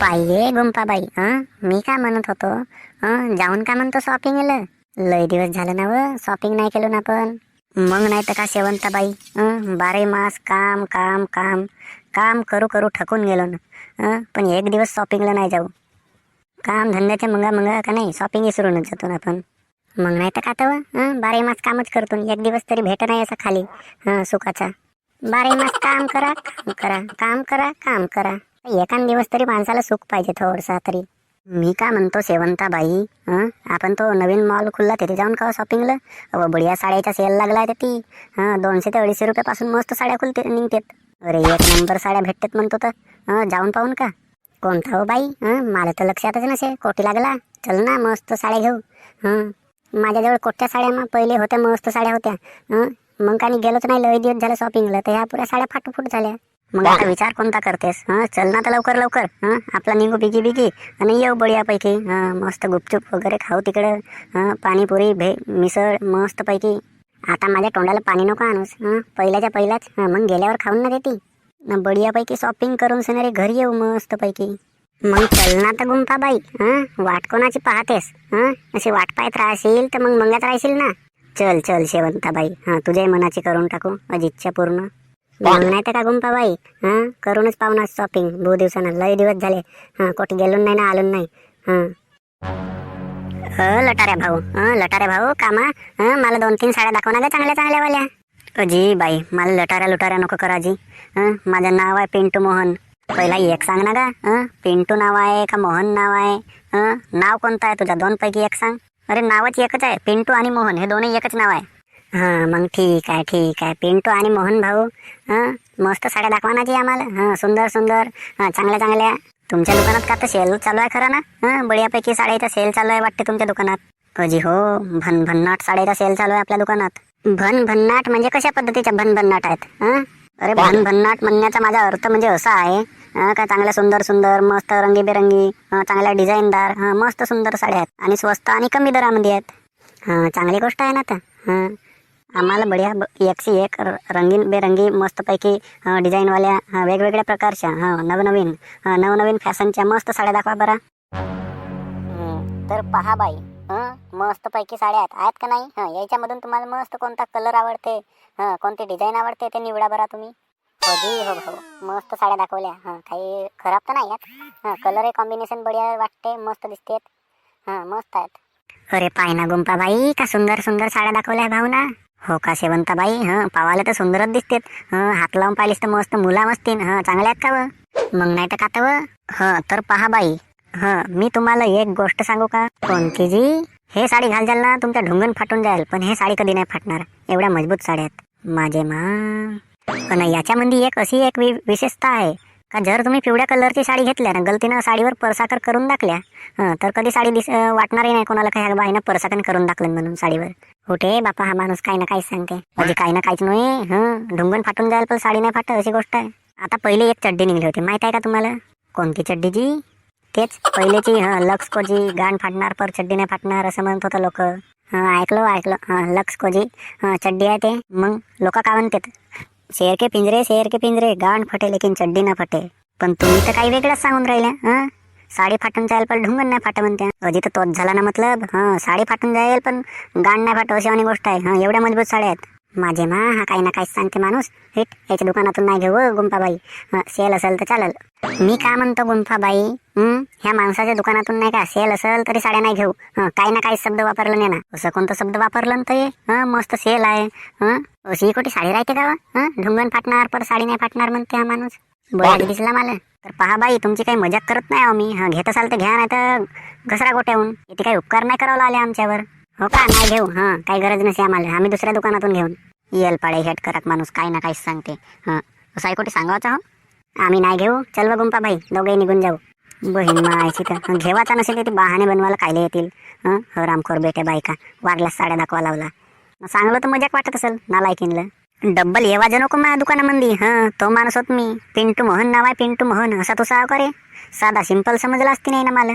पाहिजे गुंपाबाई, मी काय म्हणत होतो, जाऊन काय म्हणतो शॉपिंगला. लय दिवस झाले ना व शॉपिंग नाही केलो ना आपण. मग नाही तर का शेवंताबाई, बारे मास काम काम काम काम करू करू थकून गेलो ना. पण एक दिवस शॉपिंगला नाही जाऊ. काम धंद्याच्या मंगा मंगा का नाही शॉपिंग विसरूनच जातो ना आपण. मग नाही तर का तर बारे मास कामच करतो, एक दिवस तरी भेट नाही असा खाली सुखाचा. बारे मास काम करा काम करा काम करा काम करा. एखाद दिवस तरी माणसाला सुख पाहिजे थोडसा तरी. मी काय म्हणतो शेवंताबाई, आपण तो नवीन मॉल खुलला तिथे जाऊन का शॉपिंगला. बढिया साड्याचा सेल लागलाय ती. 200 ते 250 रुपयापासून मस्त साड्या खुलते निघतात. अरे एक नंबर साड्या भेटतात म्हणतो तर जाऊन पाहून का. कोणता हो बाई, मला तर लक्षातच नसे. कोटी लागला. चल ना मस्त साड्या घेऊ. माझ्याजवळ कोट्या साड्या मग पहिले होत्या, मस्त साड्या होत्या. मग काही गेलोच नाही, लय दिवस झालं शॉपिंगला, तर ह्या पुऱ्या साड्या फाटूफूट झाल्या. मग आता विचार कोणता करतेस. चल ना तर लवकर लवकर. आपला निघू बिगी बिगी आणि येऊ बढियापैकी. मस्त गुपचूप वगैरे खाऊ तिकडं. पाणीपुरी मिसळ मस्त पैकी. आता माझ्या तोंडाला पाणी नको आणूस. पहिल्याच्या पहिल्याच मग गेल्यावर खाऊन ना देती. बढियापैकी शॉपिंग करून सणारे घरी येऊ मस्त पैकी. मग चल ना तर गुंफाबाई, वाट कोणाची पाहतेस. अशी वाट पाहत राहशील तर मग मंगत राहशील ना. चल चल शेवंताबाई, तुझ्याही मनाची करून टाकू अजिच्छा पूर्ण. मग नाही तर का गुंफाबाई, करूनच पाहू शॉपिंग. बहु दिवसानं लय दिवस झाले कुठे गेलो नाही ना आलो नाही. लटाऱ्या भाऊ, लटाऱ्या भाऊ कामा, मला 2-3 साड्या दाखव ना ग चांगल्या चांगल्या वाल्या. अजी बाई, मला लटाऱ्या लुटाऱ्या नको कराजी. माझं नाव आहे पिंटू मोहन. पहिला एक सांग ना गा, पिंटू नाव आहे का मोहन नाव आहे. नाव कोणतं आहे तुझा, 2 पैकी एक सांग. अरे नावच एकच आहे, पिंटू आणि मोहन हे दोन्ही एकच नाव आहे. मग ठीक आहे ठीक आहे, पिंटू आणि मोहन भाऊ. मस्त साड्या दाखवा ना जी आम्हाला. सुंदर सुंदर चांगल्या चांगल्या. तुमच्या दुकानात का तर सेल चालू आहे खरं ना. बढियापैकी साड्याचा सेल चालू आहे वाटते तुमच्या दुकानात. अजी हो, भनभन्नाट साड्याचा सेल चालू आहे आपल्या दुकानात. भनभन्नाट म्हणजे कशा पद्धतीच्या भनभन्नाट आहेत. अरे भनभन्नाट म्हणण्याचा माझा अर्थ म्हणजे असा आहे का चांगल्या सुंदर सुंदर मस्त रंगीबेरंगी चांगल्या डिझाईनदार मस्त सुंदर साड्या आहेत आणि स्वस्त आणि कमी दरामध्ये आहेत. चांगली गोष्ट आहे ना आता. आम्हाला बढिया एकशी एक रंगीन बेरंगी मस्तपैकी डिझाईनवाल्या वेगवेगळ्या प्रकारच्या नवनवीन नवनवीन फॅशनच्या मस्त साड्या दाखवा बरा. तर पहा बाई, मस्तपैकी साड्या आहेत का नाही. याच्यामधून तुम्हाला मस्त कोणता कलर आवडते, कोणती डिझाईन आवडते ते निवडा बरा तुम्ही. हो भाऊ, मस्त साड्या दाखवल्या. काही खराब तर नाही आहेत. कलर कॉम्बिनेशन बढिया वाटते, मस्त दिसतेत. मस्त आहेत. अरे पाय ना गुंपाबाई, का सुंदर सुंदर साड्या दाखवल्या भाऊ ना. हो का शेवंताबाई, पावाला तर सुंदरच दिसतेत. हात लावून पाहिलीस तर मस्त मुला मस्तीन चांगल्या आहेत का व. मग नाही तर का तर तर पहा बाई, मी तुम्हाला एक गोष्ट सांगू का. कोणती जी. हे साडी घालजाल ना तुमच्या ढुंगण फाटून जाईल, पण हे साडी कधी नाही फाटणार. एवढ्या मजबूत साड्या आहेत माझे मा. पण याच्यामध्ये एक अशी एक विशेषता आहे का जर तुम्ही पिवळ्या कलरची साडी घेतल्या ना, गलतीनं साडीवर परसाकर करून टाकल्या तर कधी साडी वाटणारही नाही कोणाला काही बाईनं परसाकन करून टाकलं म्हणून साडीवर. होते बापा हा माणूस काही ना काहीच सांगते. म्हणजे काही ना काहीच नाही. ढुंगण फाटून जाईल पण साडी नाही फाटत अशी गोष्ट आहे. आता पहिले एक चड्डी निघली होती माहित आहे का तुम्हाला. कोणती चड्डी जी. तेच पहिलेची लक्सकोजी, गाण फाटणार पर चड्डी नाही फाटणार असं म्हणत होतं लोक. ऐकलं लक्सकोजी चड्डी आहे ते. मग लोक काय म्हणतात, शेर के पिंजरे गाण फटे लेकिन चड्डी ना फटे. पण तुम्ही तर काही वेगळंच सांगून राहिल्या. साडी फाटून जाईल पण ढुंगण नाही फाट म्हणते. अजी तर तोच झाला ना मतलब. साडी फाटून जाईल पण गाण नाही फाट अशी आणि गोष्ट आहे. एवढ्या मजबूत साड्या आहेत माझे मा. काही ना काहीच सांगते माणूस. हिट याच्या दुकानातून नाही घेऊ गुंफाबाई. सेल असेल तर चालेल. मी काय म्हणतो गुंफाबाई, ह्या माणसाच्या दुकानातून नाही का सेल असेल तरी साड्या नाही घेऊ. काही ना काही शब्द वापरलं नाही ना. असं कोणता शब्द वापरलं तर मस्त सेल आहे. अशी कुठे साडी राहते का. ढुंगण फाटणार पर साडी नाही फाटणार म्हणते हा माणूस. बरं दिसला मला. तर पहा बाई, तुमची काही मजाक करत नाही आहो मी. घेत असाल तर घ्या, नाही तर घसरा गोट्याहून. इथे काही उपकार नाही करावं आले आमच्यावर. हो का नाही घेऊ. काही गरज नसे आम्हाला. आम्ही दुसऱ्या दुकानातून घेऊन येल पाडे हेट करत माणूस काही ना काहीच सांगते. असं कुठे सांगायचं हो. आम्ही नाही घेऊ. चल व गुंपाबाई, दोघे निघून जाऊ. बहीण मायची तर घेवाचा नसेल ते बहाणे बनवायला कायले येतील. रामखोर बेटे बायका वारला साड्या दाखवा लावला. सांगलं तर मजाक वाटत असेल नालायकीनलं. डब्बल येवाज नको माझ्या दुकानामध्ये. तो माणूस होत मी. पिंटू मोहन नाव आहे, पिंटू मोहन. असा तो साव करे. साधा सिंपल समजला असती नाही ना मला.